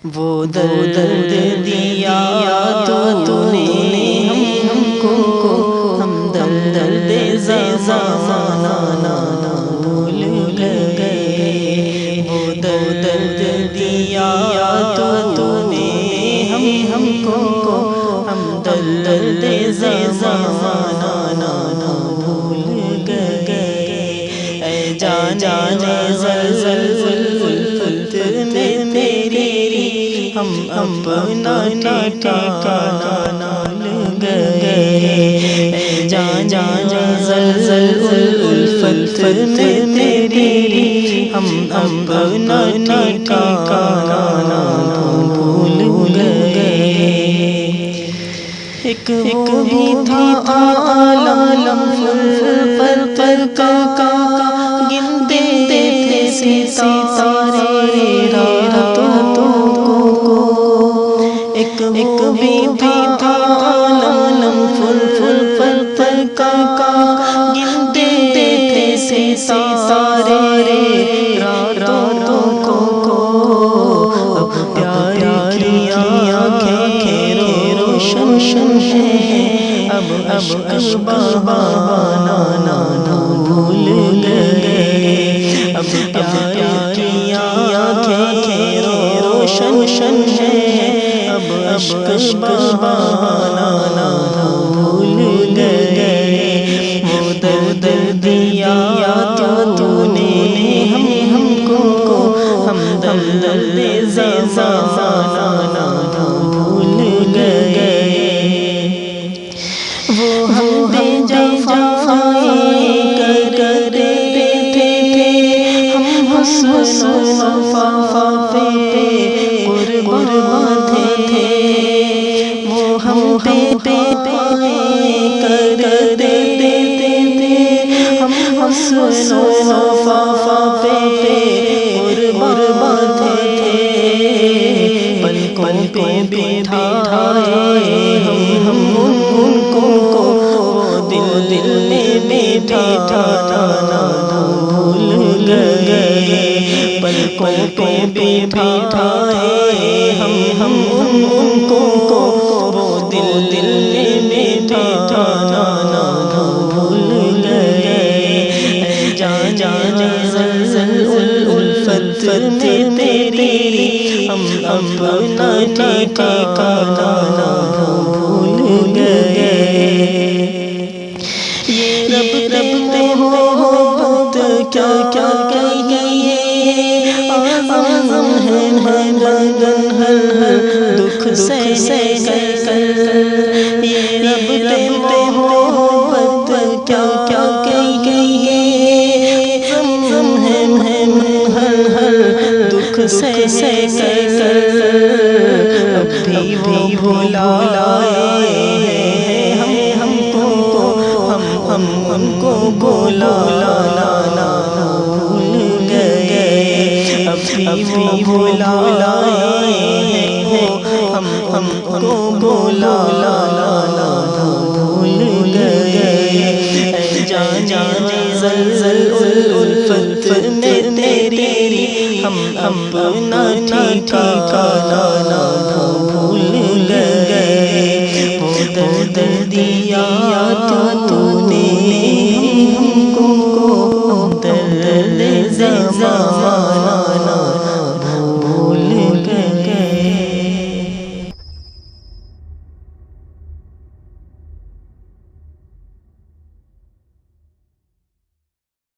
وہ درد دیا تو نے ہم کو، ہم درد زمانہ بھول گئے۔ وہ درد دیا تو نے ہم کو، ہم درد زمانہ بھول گئے۔ اے جانے الفت میں تیری ہم اپنا ٹھکانہ بھول گئے۔ اے جانے الفت میں تیری ہم اپنا ٹھکانہ بھول گئے۔ ایک وہ بھی تھا عالم پر کا گنتے تھے ستارے راتوں کو۔ ایک وہ بھی تھا عالم پر کا گنتے تھے ستارے راتوں کو۔ اب پیاری آنکھیں روشن ہے، اب عشق بہانا بھول گئے۔ اب پیاری آنکھیں روشن ہے، اب عشق بہانا بھول گئے۔ وہ درد دیا تو نے ہم کو، ہم درد زمانہ بھول گئے۔ وہ ہم بے جفائیں کرتے تھے، ہم حسن وفا پہ قربان تھے۔ وہ ہم بے جفائیں کرتے تھے، ہم حسن وفا پہ قربان تھے۔ پلکوں پہ بٹھائے ہم ان کو، وہ دل میں بٹھانا بھول گئے۔ پلکوں پہ بٹھائے ہم ان کو، وہ دل میں بٹھانا بھول گئے۔ اے جانے الفت میں تیری ہم اپنا ٹھکانہ بھول گئے۔ یہ رب محبت کیا کہیے، عظم ہے بدن ہر دکھ سے کر۔ یہ رب محبت کیا کہیے، عظم ہے ہر دکھ سے کر۔ اب بھی وہ بلائے ہم کو، ہم ان کو بلانا بھول گئے۔ اب بھی وہ بلائے ہم کو بلانا بھول گئے۔ اے جانے الفت میں تیری ہم اپنا ٹھکانہ بھول گئے۔ وہ درد دیا تو نے ہم کو، درد زمانہ